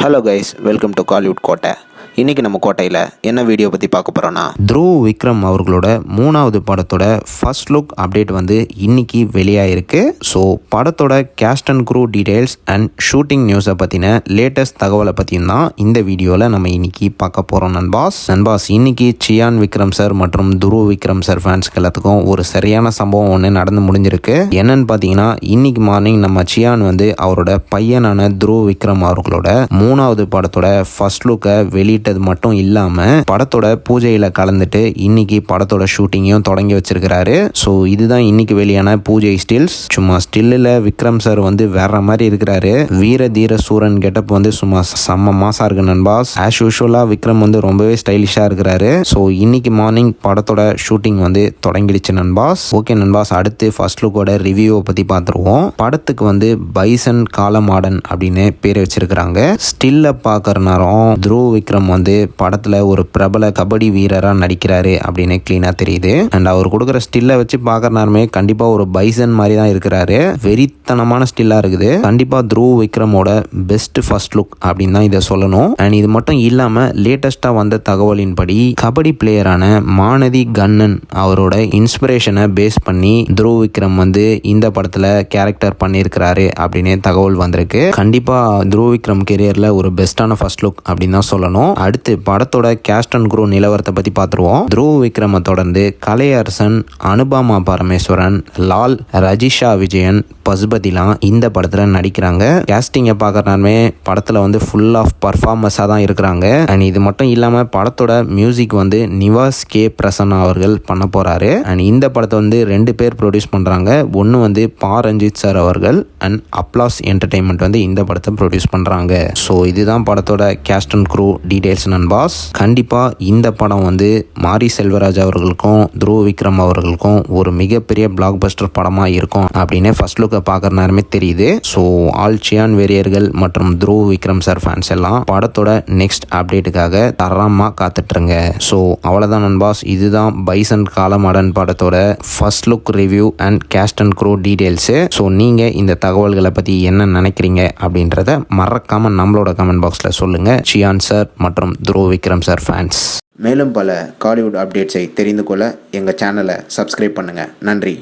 Hello guys, welcome to Kollywood கோட்டை. இன்றைக்கி நம்ம கோட்டையில் என்ன வீடியோ பற்றி பார்க்க போகிறோன்னா, துருவ் விக்ரம் அவர்களோட 3வது படத்தோட ஃபர்ஸ்ட் லுக் அப்டேட் வந்து இன்றைக்கி வெளியாகிருக்கு. ஸோ படத்தோட cast and crew details and shooting நியூஸை பற்றின லேட்டஸ்ட் தகவலை பற்றியும் தான் இந்த வீடியோவில் நம்ம இன்றைக்கி பார்க்க போகிறோம் நண்பாஸ். இன்றைக்கி சியான் விக்ரம் சார் மற்றும் துருவ் விக்ரம் சார் ஃபேன்ஸ்க்கு எல்லாத்துக்கும் ஒரு சரியான சம்பவம் ஒன்று நடந்து முடிஞ்சிருக்கு. என்னன்னு பார்த்தீங்கன்னா, இன்றைக்கி மார்னிங் நம்ம சியான் வந்து அவரோட பையனான துருவ் விக்ரம் அவர்களோட 3வது படத்தோட ஃபர்ஸ்ட் லுக்கை வெளியிட்டது மட்டும் இல்லாமல் படத்தோட பூஜையில் கலந்துட்டு இன்னைக்கு படத்தோட ஷூட்டிங்கையும் தொடங்கி வச்சிருக்கிறாரு. ஸோ இதுதான் இன்னைக்கு வெளியான பூஜை ஸ்டில்ஸ். சும்மா ஸ்டில்லில் விக்ரம் சார் வந்து வேற மாதிரி இருக்கிறாரு. வீர தீர சூரன் கெட்டப் வந்து சும்மா செம்ம மாசா இருக்கு நண்பாஸ். ஆஸ் யூஷுவலாக விக்ரம் வந்து ரொம்பவே ஸ்டைலிஷாக இருக்கிறாரு. ஸோ இன்னைக்கு மார்னிங் படத்தோட ஷூட்டிங் வந்து தொடங்கிடுச்சு நண்பாஸ். ஓகே நண்பாஸ், அடுத்து ஃபர்ஸ்ட் லுக்கோட ரிவ்யூவை பற்றி பார்த்துருவோம். படத்துக்கு வந்து பைசன் காலமாடன் அப்படின்னு பேர் வச்சிருக்கிறாங்க. ஸ்டில்ல பார்க்குற நேரம் துருவ் விக்ரம் வந்து படத்தில் ஒரு பிரபல கபடி வீரராக நடிக்கிறாரு அப்படின்னு கிளீனாக தெரியுது. அண்ட் அவர் கொடுக்குற ஸ்டில்லை வச்சு பார்க்குற நேரமே கண்டிப்பாக ஒரு பைசன் மாதிரி தான் இருக்கிறாரு. வெறித்தனமான ஸ்டில்லாக இருக்குது. கண்டிப்பாக துருவ் விக்ரமோட பெஸ்ட் ஃபர்ஸ்ட் லுக் அப்படின்னு தான் இதை சொல்லணும். அண்ட் இது மட்டும் இல்லாமல் லேட்டஸ்ட்டாக வந்த தகவலின்படி கபடி பிளேயரான மானதி கண்ணன் அவரோட இன்ஸ்பிரேஷனை பேஸ் பண்ணி துருவ் விக்ரம் வந்து இந்த படத்தில் கேரக்டர் பண்ணியிருக்கிறாரு அப்படின்னு தகவல் வந்திருக்கு. கண்டிப்பாக துருவ் விக்ரம் கெரியரில் ஒரு பெஸ்ட்டான ஃபர்ஸ்ட் லுக் அப்படின்னு தான் சொல்லணும். அடுத்து படத்தோட கேஸ்ட் அண்ட் க்ரூ நிலவரத்தை பற்றி பார்த்துருவோம். துருவ் விக்ரமை தொடர்ந்து கலையரசன், அனுபமா பரமேஸ்வரன், லால், ரஜிஷா விஜயன், பசுபதிலாம் இந்த படத்தில் நடிக்கிறாங்க. கேஸ்டிங்கை பார்க்குறாருமே படத்தில் வந்து ஃபுல் ஆஃப் பர்ஃபார்மன்ஸாக தான் இருக்கிறாங்க. அண்ட் இது மட்டும் இல்லாமல் படத்தோட மியூசிக் வந்து நிவாஸ் கே பிரசன்னா அவர்கள் பண்ண போகிறாரு. அண்ட் இந்த படத்தை வந்து 2 பேர் ப்ரொடியூஸ் பண்ணுறாங்க. ஒன்று வந்து பா ரஞ்சித் சார் அவர்கள் அண்ட் அப்ளாஸ் என்டர்டெயின்மெண்ட் வந்து இந்த படத்தை ப்ரொடியூஸ் பண்ணுறாங்க. ஸோ இதுதான் படத்தோட கேஸ்ட் அண்ட் க்ரூ டீடைல்ஸ் நண்பாஸ். கண்டிப்பாக இந்த படம் வந்து மாரி செல்வராஜ் அவர்களுக்கும் துருவ் விக்ரம் அவர்களுக்கும் ஒரு மிகப்பெரிய பிளாக் பஸ்டர் படமாக இருக்கும் அப்படின்னு ஃபர்ஸ்ட் லுக்கை பார்க்குற நேரமே தெரியுது. ஸோ ஆல் சியான் வெறியர்கள் மற்றும் துருவ் விக்ரம் சார் ஃபேன்ஸ் எல்லாம் படத்தோட நெக்ஸ்ட் அப்டேட்டுக்காக தரமாக காத்துட்ருங்க. ஸோ அவ்வளோதான் நண்பாஸ். இதுதான் பைசன் காலமாடன் படத்தோட first look review and cast and crew details. So நீங்கள் இந்த தகவல்களை பற்றி என்ன நினைக்கிறீங்க அப்படின்றத மறக்காமல் நம்மளோட கமெண்ட் பாக்ஸில் சொல்லுங்கள். சியான் சார் மற்றும் துருவ் விக்ரம் சார் ஃபேன்ஸ். மேலும் பல காலிவுட் அப்டேட்ஸை தெரிந்து கொள்ள எங்கள் சேனலை சப்ஸ்கிரைப் பண்ணுங்கள். நன்றி.